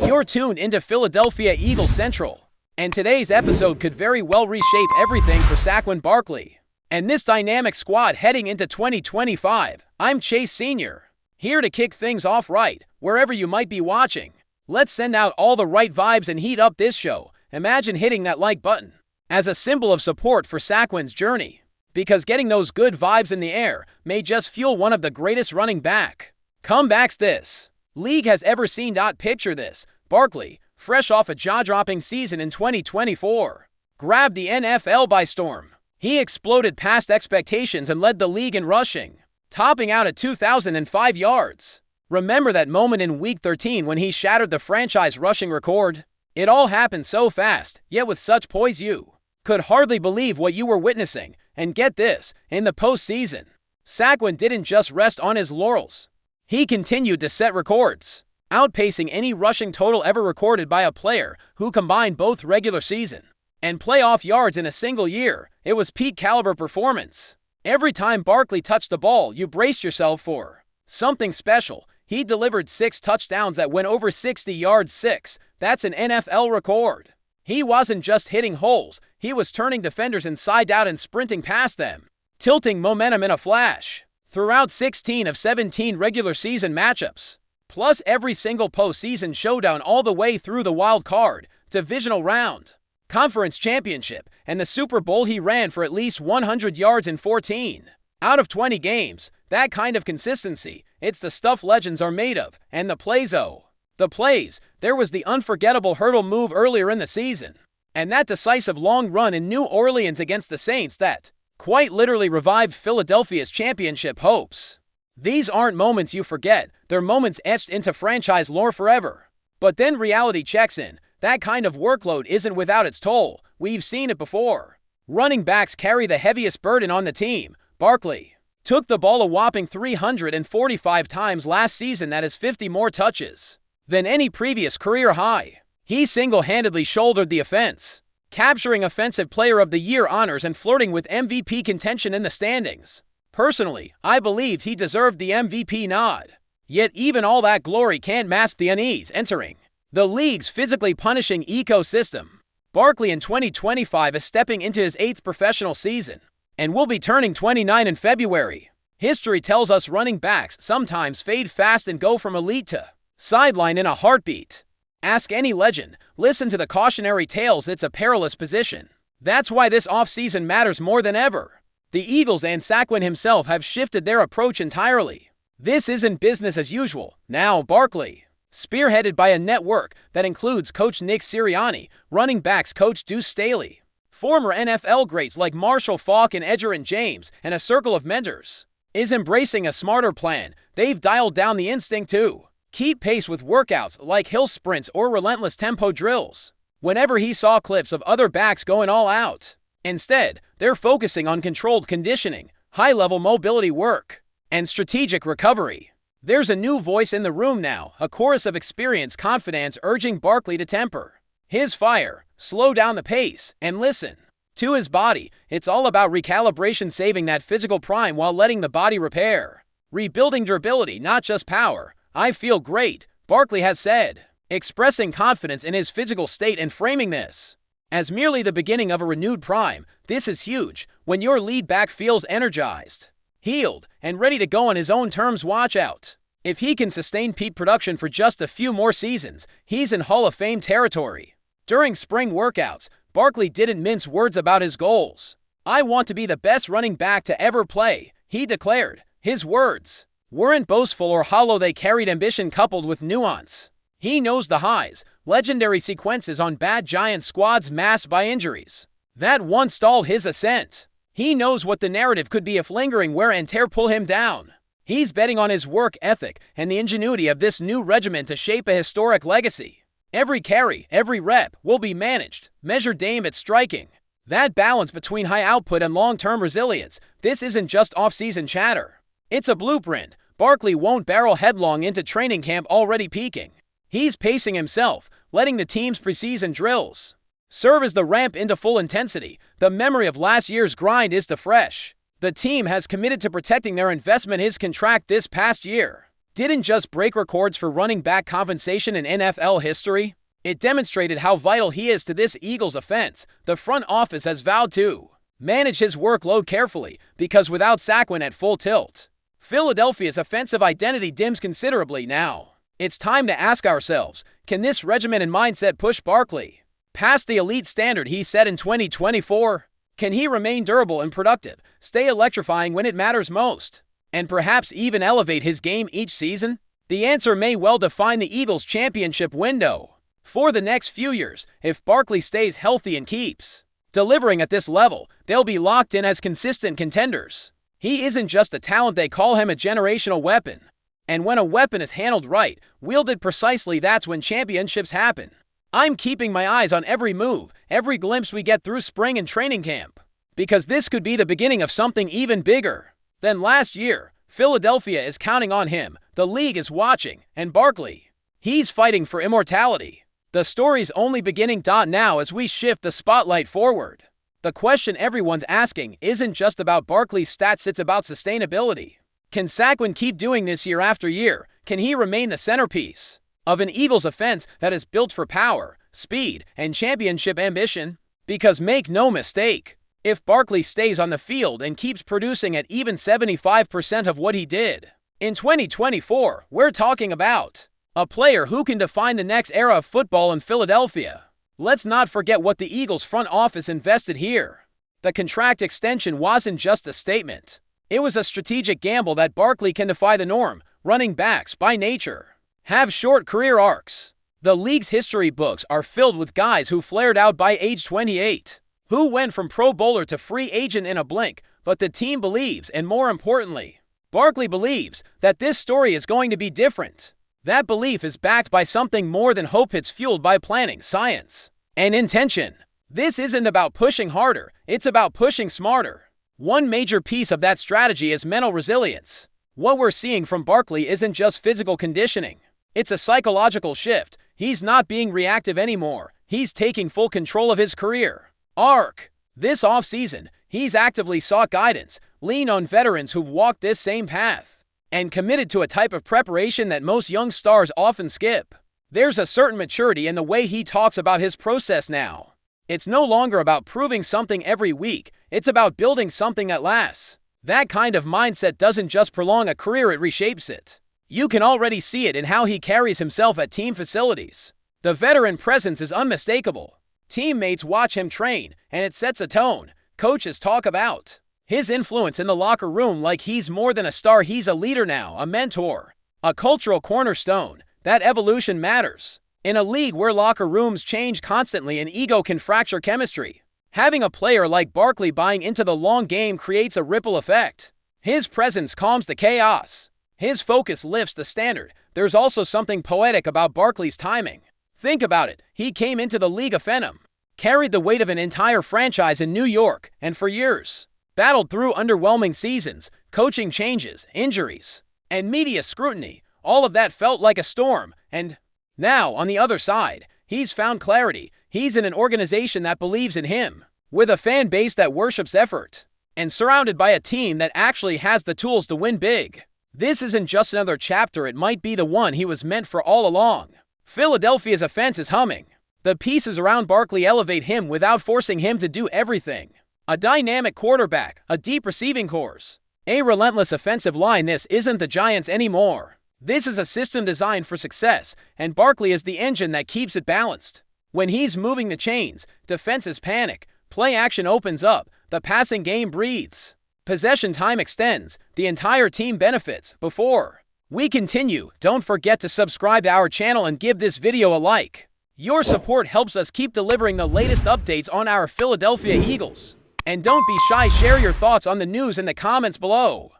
You're tuned into Philadelphia Eagles Central, and today's episode could very well reshape everything for Saquon Barkley and this dynamic squad heading into 2025. I'm Chase Sr., here to kick things off right, wherever you might be watching. Let's send out all the right vibes and heat up this show. Imagine hitting that like button as a symbol of support for Saquon's journey, because getting those good vibes in the air may just fuel one of the greatest running back comebacks this league has ever seen. Picture this: Barkley, fresh off a jaw-dropping season in 2024, grabbed the NFL by storm. He exploded past expectations and led the league in rushing, topping out at 2,005 yards. Remember that moment in Week 13 when he shattered the franchise rushing record? It all happened so fast, yet with such poise you could hardly believe what you were witnessing. And get this, in the postseason, Saquon didn't just rest on his laurels. He continued to set records, outpacing any rushing total ever recorded by a player who combined both regular season and playoff yards in a single year. It was peak caliber performance. Every time Barkley touched the ball, you braced yourself for something special. He delivered 6 touchdowns that went over 60 yards. 6. That's an NFL record. He wasn't just hitting holes, he was turning defenders inside out and sprinting past them, tilting momentum in a flash throughout 16 of 17 regular season matchups, plus every single postseason showdown all the way through the wild card, divisional round, conference championship, and the Super Bowl. He ran for at least 100 yards in 14 out of 20 games. That kind of consistency, it's the stuff legends are made of. And the plays, there was the unforgettable hurdle move earlier in the season, and that decisive long run in New Orleans against the Saints that quite literally revived Philadelphia's championship hopes. These aren't moments you forget, they're moments etched into franchise lore forever. But then reality checks in. That kind of workload isn't without its toll. We've seen it before. Running backs carry the heaviest burden on the team. Barkley took the ball a whopping 345 times last season. That is 50 more touches than any previous career high. He single-handedly shouldered the offense, capturing Offensive Player of the Year honors and flirting with MVP contention in the standings. Personally, I believed he deserved the MVP nod. Yet even all that glory can't mask the unease entering the league's physically punishing ecosystem. Barkley in 2025 is stepping into his 8th professional season and will be turning 29 in February. History tells us running backs sometimes fade fast and go from elite to sideline in a heartbeat. Ask any legend, listen to the cautionary tales. It's a perilous position. That's why this offseason matters more than ever. The Eagles and Saquon himself have shifted their approach entirely. This isn't business as usual. Now Barkley, spearheaded by a network that includes Coach Nick Sirianni, running backs coach Deuce Staley, former NFL greats like Marshall Faulk and Edgerrin James, and a circle of mentors, is embracing a smarter plan. They've dialed down the instinct to keep pace with workouts like hill sprints or relentless tempo drills whenever he saw clips of other backs going all out. Instead, they're focusing on controlled conditioning, high-level mobility work, and strategic recovery. There's a new voice in the room now, a chorus of experienced confidence urging Barkley to temper his fire, slow down the pace, and listen to his body. It's all about recalibration, saving that physical prime while letting the body repair, rebuilding durability, not just power. I feel great, Barkley has said, expressing confidence in his physical state and framing this as merely the beginning of a renewed prime. This is huge. When your lead back feels energized, healed, and ready to go on his own terms, watch out. If he can sustain peak production for just a few more seasons, he's in Hall of Fame territory. During spring workouts, Barkley didn't mince words about his goals. "I want to be the best running back to ever play," he declared. His words weren't boastful or hollow, they carried ambition coupled with nuance. He knows the highs, legendary sequences on bad Giant squads masked by injuries that once stalled his ascent. He knows what the narrative could be if lingering wear and tear pull him down. He's betting on his work ethic and the ingenuity of this new regimen to shape a historic legacy. Every carry, every rep will be managed, measured aimed at striking that balance between high output and long-term resilience. This isn't just off-season chatter. It's a blueprint. Barkley won't barrel headlong into training camp already peaking. He's pacing himself, letting the team's preseason drills serve as the ramp into full intensity. The memory of last year's grind is too fresh. The team has committed to protecting their investment, his contract this past year. didn't just break records for running back compensation in NFL history. It demonstrated how vital he is to this Eagles offense. The front office has vowed to manage his workload carefully because without Saquon at full tilt, Philadelphia's offensive identity dims considerably now. It's time to ask ourselves, can this regimen and mindset push Barkley past the elite standard he set in 2024? Can he remain durable and productive, stay electrifying when it matters most, and perhaps even elevate his game each season? The answer may well define the Eagles' championship window for the next few years. If Barkley stays healthy and keeps delivering at this level, they'll be locked in as consistent contenders. He isn't just a talent, they call him a generational weapon. And when a weapon is handled right, wielded precisely, that's when championships happen. I'm keeping my eyes on every move, every glimpse we get through spring and training camp, because this could be the beginning of something even bigger than last year. Philadelphia is counting on him, the league is watching, and Barkley, he's fighting for immortality. The story's only beginning. Now as we shift the spotlight forward, the question everyone's asking isn't just about Barkley's stats, it's about sustainability. Can Saquon keep doing this year after year? Can he remain the centerpiece of an Eagles offense that is built for power, speed, and championship ambition? Because make no mistake, if Barkley stays on the field and keeps producing at even 75% of what he did in 2024, we're talking about a player who can define the next era of football in Philadelphia. Let's not forget what the Eagles front office invested here. The contract extension wasn't just a statement. It was a strategic gamble that Barkley can defy the norm. Running backs, by nature, have short career arcs. The league's history books are filled with guys who flared out by age 28, who went from Pro Bowler to free agent in a blink. But the team believes, and more importantly, Barkley believes, that this story is going to be different. That belief is backed by something more than hope. It's fueled by planning, science, and intention. This isn't about pushing harder, it's about pushing smarter. One major piece of that strategy is mental resilience. What we're seeing from Barkley isn't just physical conditioning. It's a psychological shift. He's not being reactive anymore. He's taking full control of his career arc. This offseason, he's actively sought guidance, leaned on veterans who've walked this same path, and committed to a type of preparation that most young stars often skip. There's a certain maturity in the way he talks about his process now. It's no longer about proving something every week, it's about building something that lasts. That kind of mindset doesn't just prolong a career, it reshapes it. You can already see it in how he carries himself at team facilities. The veteran presence is unmistakable. Teammates watch him train, and it sets a tone. Coaches talk about his influence in the locker room like he's more than a star. He's a leader now, a mentor, a cultural cornerstone. That evolution matters. In a league where locker rooms change constantly and ego can fracture chemistry, having a player like Barkley buying into the long game creates a ripple effect. His presence calms the chaos. His focus lifts the standard. There's also something poetic about Barkley's timing. Think about it. He came into the league a phenom, carried the weight of an entire franchise in New York, and for years battled through underwhelming seasons, coaching changes, injuries, and media scrutiny. All of that felt like a storm, and now, on the other side, he's found clarity. He's in an organization that believes in him, with a fan base that worships effort, and surrounded by a team that actually has the tools to win big. This isn't just another chapter, it might be the one he was meant for all along. Philadelphia's offense is humming. The pieces around Barkley elevate him without forcing him to do everything. A dynamic quarterback, a deep receiving corps, a relentless offensive line. This isn't the Giants anymore. This is a system designed for success, and Barkley is the engine that keeps it balanced. When he's moving the chains, defenses panic, play action opens up, the passing game breathes, possession time extends, the entire team benefits. Before we continue, don't forget to subscribe to our channel and give this video a like. Your support helps us keep delivering the latest updates on our Philadelphia Eagles. And don't be shy, share your thoughts on the news in the comments below.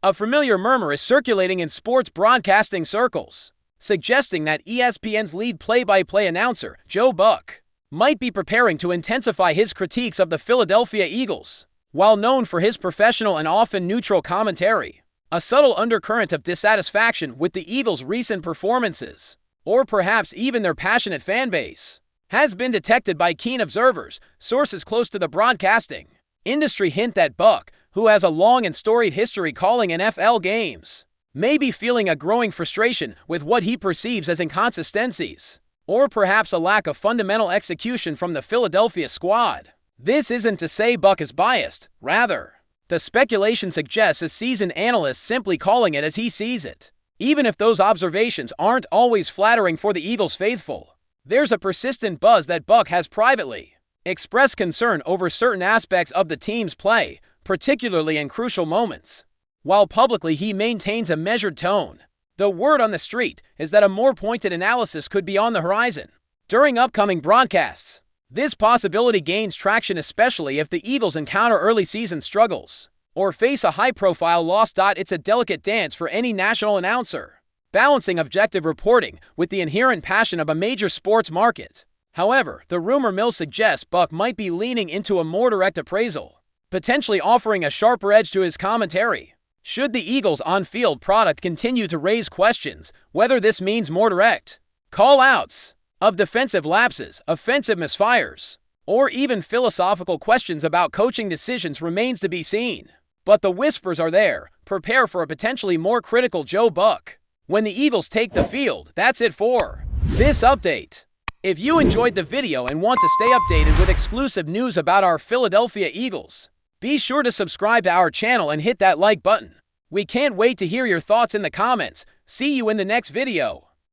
A familiar murmur is circulating in sports broadcasting circles, suggesting that ESPN's lead play-by-play announcer, Joe Buck, might be preparing to intensify his critiques of the Philadelphia Eagles. While known for his professional and often neutral commentary, a subtle undercurrent of dissatisfaction with the Eagles' recent performances, or perhaps even their passionate fan base, has been detected by keen observers. Sources close to the broadcasting industry hint that Buck, who has a long and storied history calling NFL games, may be feeling a growing frustration with what he perceives as inconsistencies, or perhaps a lack of fundamental execution from the Philadelphia squad. This isn't to say Buck is biased, rather, the speculation suggests a seasoned analyst simply calling it as he sees it. Even if those observations aren't always flattering for the Eagles faithful, there's a persistent buzz that Buck has privately expressed concern over certain aspects of the team's play, particularly in crucial moments. While publicly he maintains a measured tone, the word on the street is that a more pointed analysis could be on the horizon. During upcoming broadcasts, this possibility gains traction, especially if the Eagles encounter early season struggles or face a high-profile loss. It's a delicate dance for any national announcer, balancing objective reporting with the inherent passion of a major sports market. However, the rumor mill suggests Buck might be leaning into a more direct appraisal, potentially offering a sharper edge to his commentary. Should the Eagles' on-field product continue to raise questions, whether this means more direct call-outs of defensive lapses, offensive misfires, or even philosophical questions about coaching decisions remains to be seen. But the whispers are there. Prepare for a potentially more critical Joe Buck when the Eagles take the field. That's it for this update. If you enjoyed the video and want to stay updated with exclusive news about our Philadelphia Eagles, be sure to subscribe to our channel and hit that like button. We can't wait to hear your thoughts in the comments. See you in the next video.